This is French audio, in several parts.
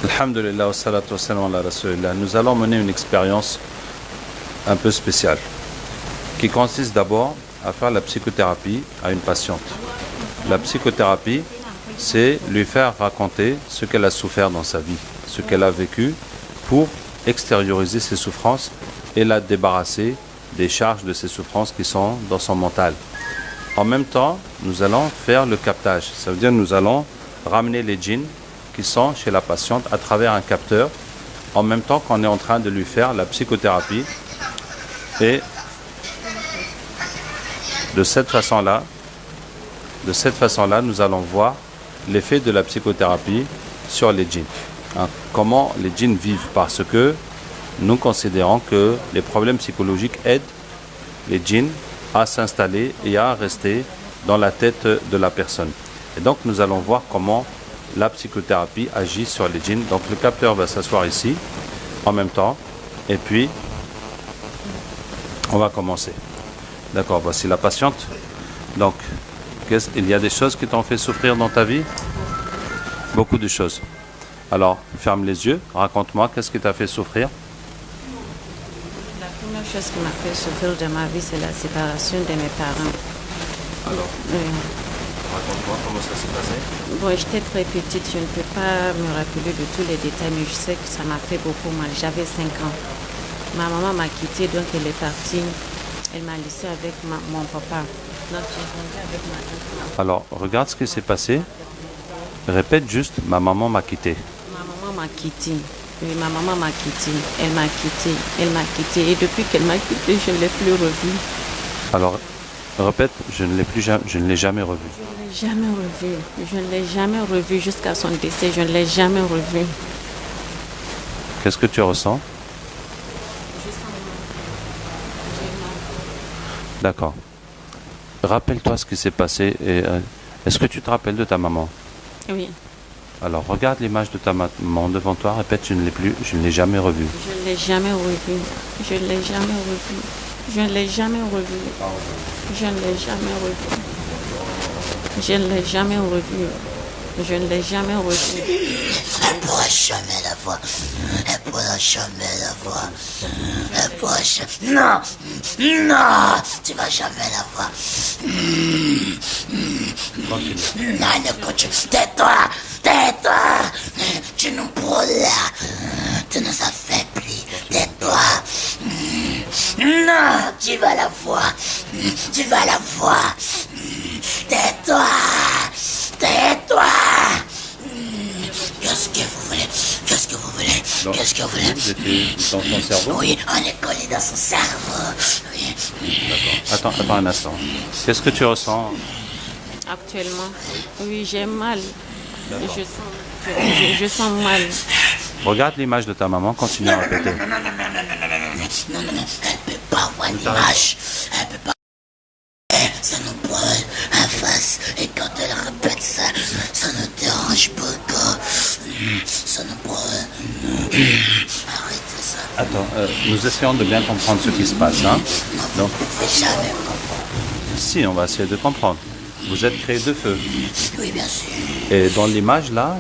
Alhamdulillah, wassalatu wassalamu ala rasulillah. Nous allons mener une expérience un peu spéciale qui consiste d'abord à faire la psychothérapie à une patiente. La psychothérapie, c'est lui faire raconter ce qu'elle a souffert dans sa vie, ce qu'elle a vécu pour extérioriser ses souffrances et la débarrasser des charges de ses souffrances qui sont dans son mental. En même temps, nous allons faire le captage. Ça veut dire que nous allons ramener les djinns qui sont chez la patiente à travers un capteur, en même temps qu'on est en train de lui faire la psychothérapie. Et de cette façon-là, nous allons voir l'effet de la psychothérapie sur les djinns. Comment les djinns vivent, parce que nous considérons que les problèmes psychologiques aident les djinns à s'installer et à rester dans la tête de la personne. Et donc nous allons voir comment la psychothérapie agit sur les djinns. Donc le capteur va s'asseoir ici en même temps et puis on va commencer. D'accord, voici la patiente. Donc, il y a des choses qui t'ont fait souffrir dans ta vie? Beaucoup de choses. Alors, ferme les yeux, raconte-moi, qu'est-ce qui t'a fait souffrir? La première chose qui m'a fait souffrir de ma vie, c'est la séparation de mes parents. Alors, Oui. raconte-moi comment ça s'est passé. Bon, j'étais très petite, je ne peux pas me rappeler de tous les détails, mais je sais que ça m'a fait beaucoup mal. J'avais 5 ans. Ma maman m'a quittée, donc elle est partie. Elle m'a laissée avec mon papa. Donc j'ai grandi avec ma tante. Alors, regarde ce qui s'est passé. Répète juste, ma maman m'a quitté. Ma maman m'a quittée. Oui, ma maman m'a quittée. Elle m'a quittée. Elle m'a quittée. Et depuis qu'elle m'a quittée, je ne l'ai plus revue. Alors, répète, je ne l'ai jamais revue. Je ne l'ai jamais revue. Je ne l'ai jamais revue jusqu'à son décès. Je ne l'ai jamais revue. Qu'est-ce que tu ressens? D'accord. Rappelle-toi ce qui s'est passé. Est-ce que tu te rappelles de ta maman? Oui. Alors, regarde l'image de ta maman devant toi. Répète, je ne l'ai jamais revue. Je ne l'ai jamais revue. Je ne l'ai jamais revue. Je ne l'ai jamais revue. Je ne l'ai jamais revue. Je ne l'ai jamais revue. Je ne l'ai jamais revue. Elle pourra jamais la voir. Elle pourra jamais la voir. Elle pourra jamais... Non! Non! Tu vas jamais la voir. Non, ne coach. Tais-toi! Tais-toi! Tu nous brûles. Tu nous affaiblis. Tais-toi! Non! Tu vas la voir. Tu vas la voir. Tais-toi! Tais-toi! Qu'est-ce que vous voulez? Qu'est-ce que vous voulez? Donc, Qu'est-ce que vous voulez? vous étiez dans ton cerveau? Oui, on est collé dans son cerveau. Oui. D'accord. Attends un instant. Qu'est-ce que tu ressens? Actuellement, oui, j'ai mal. Je sens mal. Regarde l'image de ta maman, continue à répéter. Non, elle peut pas voir l'image. Elle peut pas. Ça nous brûle en face. Et quand elle répète ça, ça nous dérange beaucoup. Ça nous brûle. Arrêtez ça. Attends, nous essayons de bien comprendre ce qui se passe. Hein? Donc, Vous ne pouvez jamais. si, on va essayer de comprendre. Vous êtes créé de feu. Oui, bien sûr. Et dans l'image, là,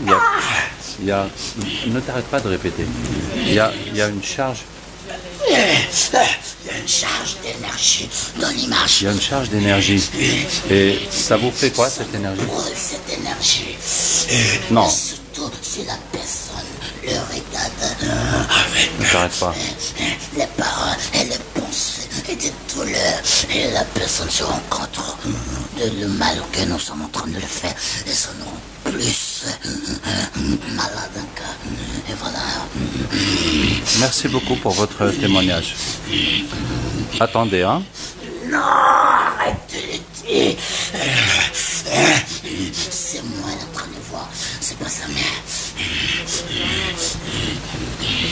il y a... Ne t'arrête pas de répéter. Il y a une charge. Il y a une charge d'énergie dans l'image. Il y a une charge d'énergie. Et ça vous fait quoi, cette énergie? Brûle cette énergie. Non, Surtout si la personne le regarde avec ne t'arrête pas. les paroles et les pensées et des douleurs. Et la personne se rend compte de le mal que nous sommes en train de le faire. Et ça nous rend plus malade encore. Et voilà. Merci beaucoup pour votre témoignage. Attendez, hein? Non, arrête de le dire. C'est moi elle est en train de voir. C'est pas sa mère.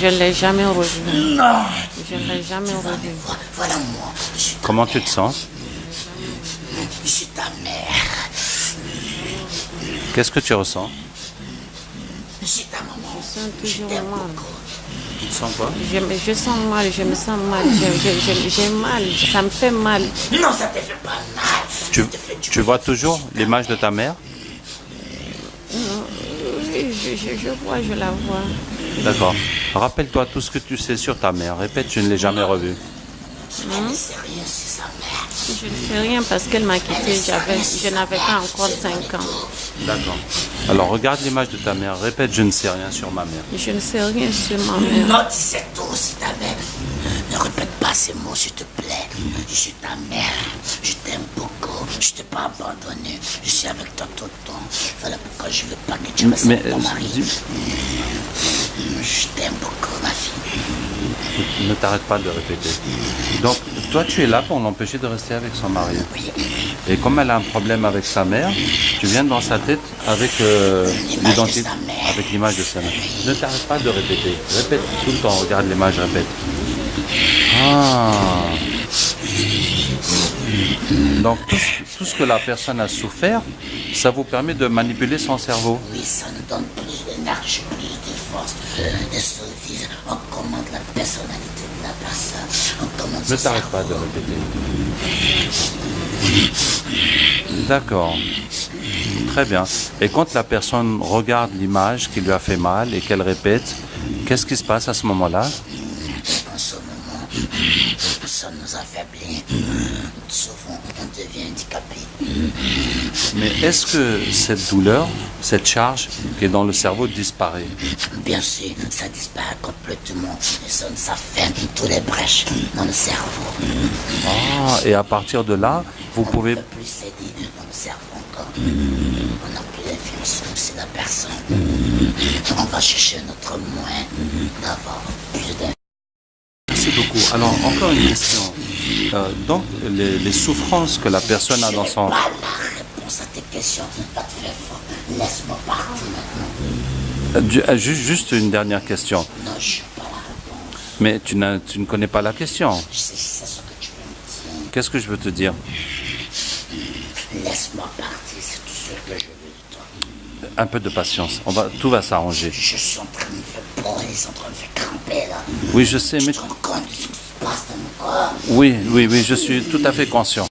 Je ne l'ai jamais revue. Non. Je ne l'ai jamais revue. Voilà moi. Je suis Comment tu te sens? ta mère. Qu'est-ce que tu ressens? Je suis ta maman. Je sens toujours mal. Tu te sens quoi? Je sens mal, je me sens mal. J'ai mal, ça me fait mal. Non, ça te fait pas mal. Tu vois toujours l'image de ta mère? Je vois, je la vois. D'accord. Rappelle-toi tout ce que tu sais sur ta mère. Répète, je ne l'ai jamais revue. Elle ne sait rien, c'est sa mère. Je ne sais rien parce qu'elle m'a quitté. Je n'avais pas encore 5 ans. D'accord. Alors regarde l'image de ta mère. Répète, je ne sais rien sur ma mère. Je ne sais rien sur ma mère. Non, tu sais tout, c'est ta mère. Ne répète pas ces mots, s'il te plaît. Je suis ta mère. Je t'aime beaucoup. Je t'ai pas abandonné. Je suis avec toi tout le temps. Voilà pourquoi je veux pas que tu restes avec ton mari. Je t'aime beaucoup, ma fille. Ne t'arrête pas de répéter. Donc, toi, tu es là pour l'empêcher de rester avec son mari. Oui. Et comme elle a un problème avec sa mère, tu viens dans sa tête avec l'identité, avec l'image de sa mère. Ne t'arrête pas de répéter. Répète tout le temps. Regarde l'image, répète. Ah. Donc, tout ce que la personne a souffert, ça vous permet de manipuler son cerveau. Oui, ça nous donne plus d'énergie, plus de force, de service. On commande la personnalité de la personne. On commande Ne son t'arrête cerveau. pas de répéter. D'accord. Très bien. Et quand la personne regarde l'image qui lui a fait mal et qu'elle répète, qu'est-ce qui se passe à ce moment-là? En ce moment, ça nous affaiblit. Souvent, on devient handicapé. Mais est-ce que cette douleur, cette charge qui est dans le cerveau disparaît? Bien sûr, ça disparaît complètement. Et ça nous ferme toutes les brèches dans le cerveau. Ah, et à partir de là, vous pouvez... On ne peut plus s'aider dans le cerveau encore. On n'a plus d'influence sur la personne. On va chercher notre moyen d'avoir plus d'influence. Merci beaucoup. Alors, encore une question. Donc, les souffrances que la personne a dans son... Pas la réponse à tes questions. Va te faire fort. Laisse-moi partir maintenant. Juste une dernière question. Non, je n'ai pas la réponse. Mais tu ne connais pas la question. Je sais ce que tu veux me dire. Qu'est-ce que je veux te dire? Laisse-moi partir, c'est tout ce que je veux de toi. Un peu de patience. Tout va s'arranger. Je suis en train de me faire brûler, ils sont en train de me faire cramper là. Oui, je sais, mais... Tu te rends compte de ce qui se passe dans mon corps? Oui, je suis tout à fait conscient.